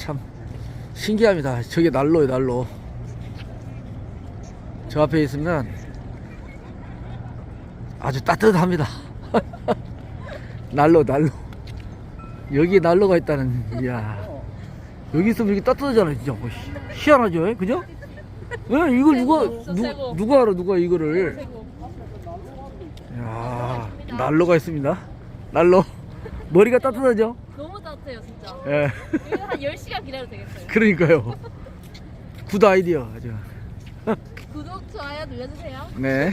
참 신기합니다. 저게 난로예요, 난로. 저 앞에 있으면 아주 따뜻합니다. 난로. 여기 난로가 있다는. 이야, 여기 있으면 이렇게 따뜻하잖아요. 진짜 뭐 희한하죠, 그죠? 왜 이걸 누가 알아, 누가 이거를. 이야, 난로가 있습니다. 난로. 머리가 따뜻하죠? 너무 따뜻해요 진짜. 예. 이거 한 10시간 기다려도 되겠어요. 그러니까요. 굿 아이디어 아주. 구독, 좋아요 눌러주세요. 네.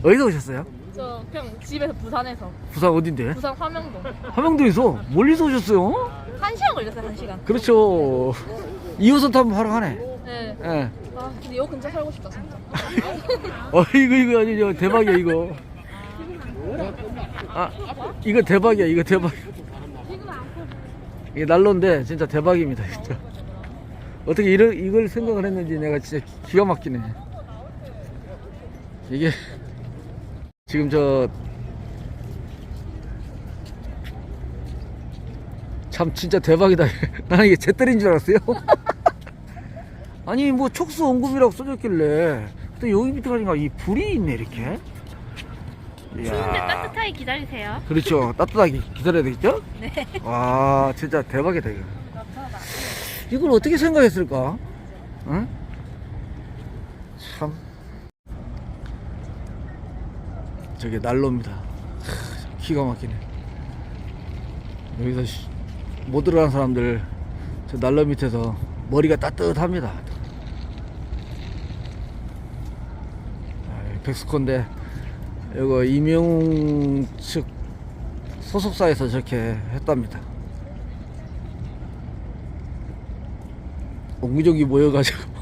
어디서 오셨어요? 저 그냥 집에서 부산에서. 부산 어딘데? 부산 화명동. 함영도에서 멀리서 오셨어요? 1시간 걸렸어요 1시간. 그렇죠. 2호선 타면 바로 가네. 네. 예. 아 근데 요 근처 살고 싶다 진짜. 이거 아니죠. 대박이야 이거. 아, 이거 대박이야. 이거 대박. 이게 난로인데 진짜 대박입니다. 진짜. 어떻게 이걸 생각을 했는지 내가 진짜 기가 막히네. 이게 지금 참 진짜 대박이다. 나는 이게 재떨인 줄 알았어요. 아니 뭐 촉수 원금이라고 써졌길래 또 여기 밑에 가니까 이 불이 있네 이렇게. 이야. 추운데 따뜻하게 기다리세요. 그렇죠. 따뜻하게 기다려야 되겠죠? 네. 와 진짜 대박이다 이거. 이걸 어떻게 생각했을까? 응? 참. 저게 난로입니다. 기가 막히네. 여기서 못 들어가는 사람들 저 난로 밑에서 머리가 따뜻합니다. 백스콘데 이거 임용 측 소속사에서 저렇게 했답니다. 옹기종기 모여가지고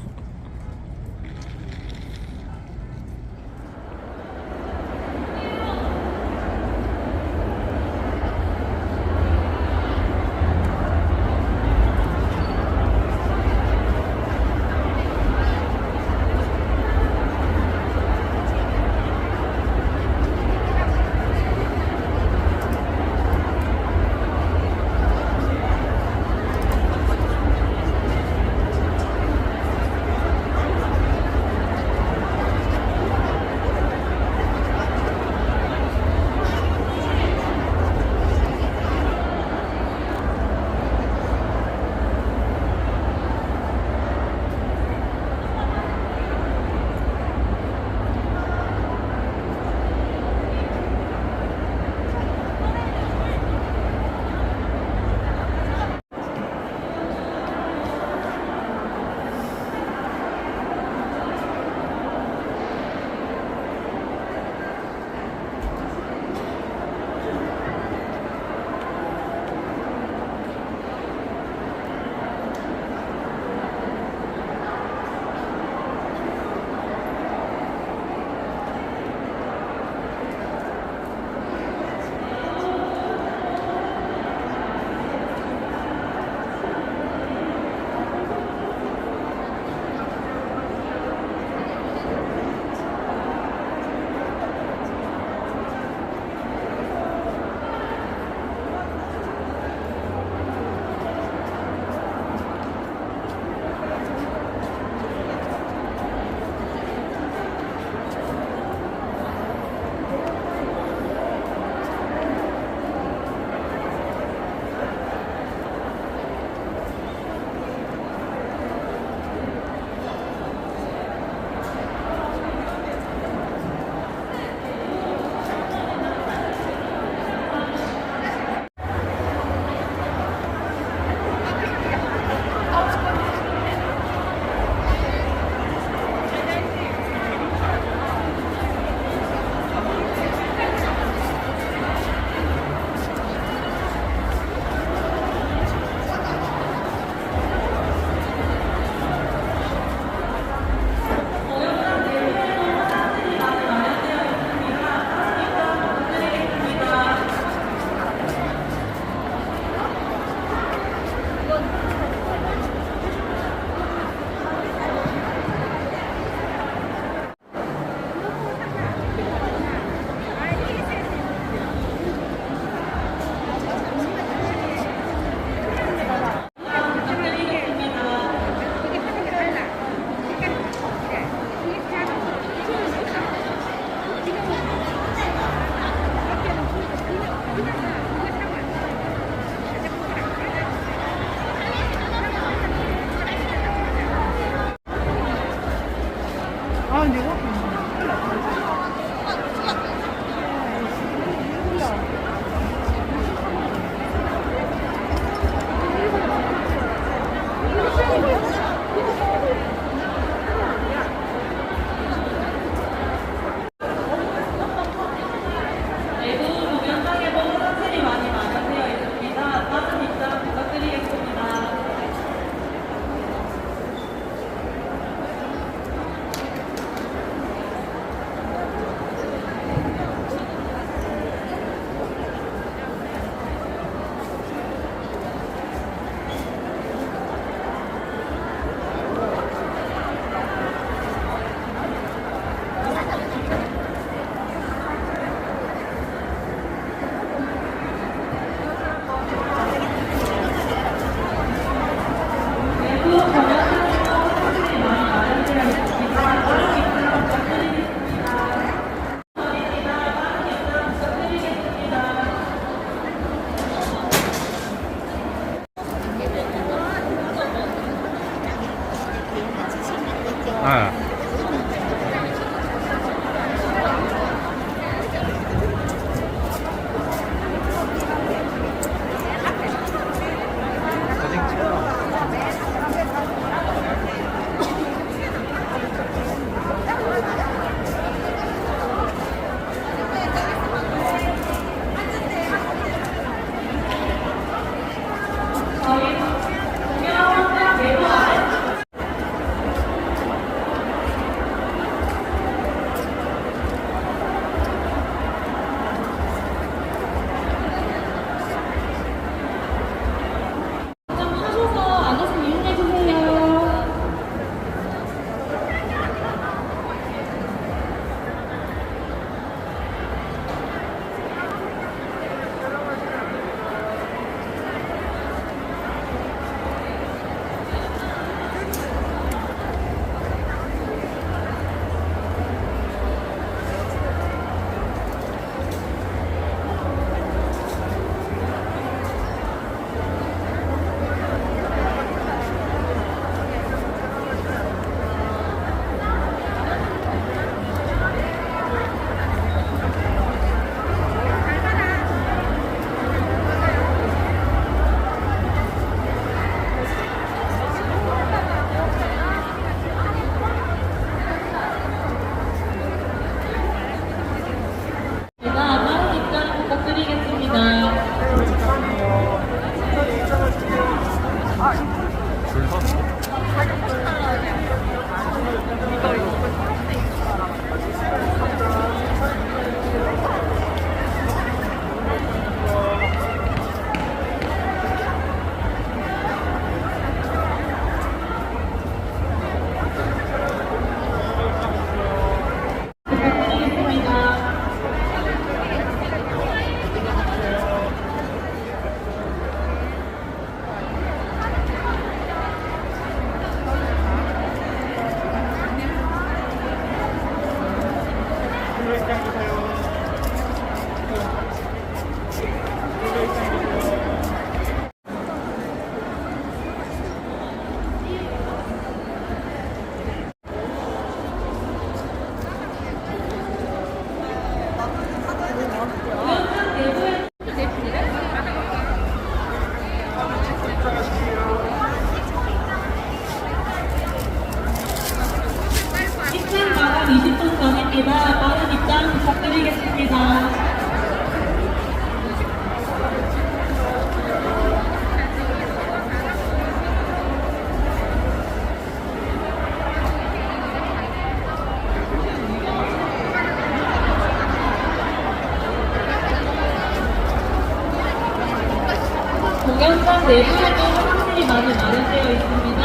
공연장 내부에도 사람들이 많이 마련되어 있습니다.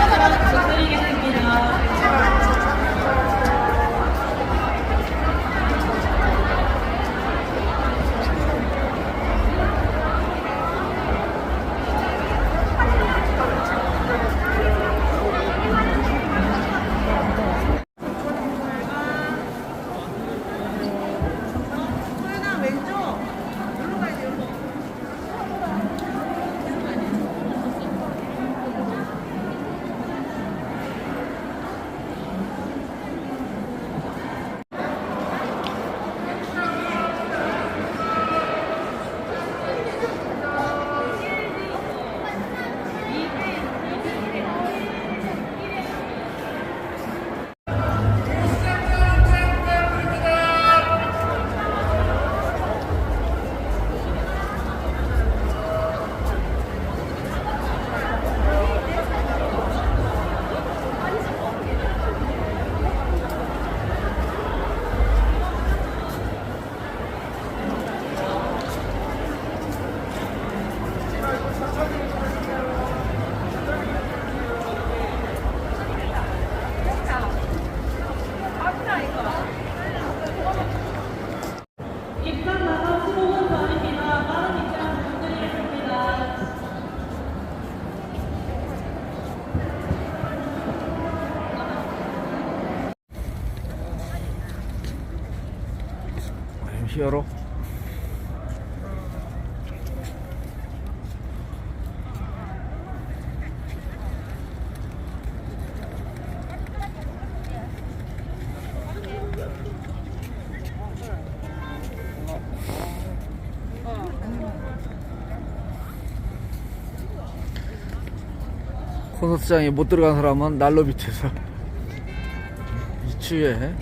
따로 부탁드리겠습니다. 입장 나가 15분 전입니다. 빠른 입장 부탁드리겠습니다. MC 열어. 콘서트장에 못 들어간 사람은 난로 밑에서 이 추위에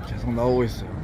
계속 나오고 있어요.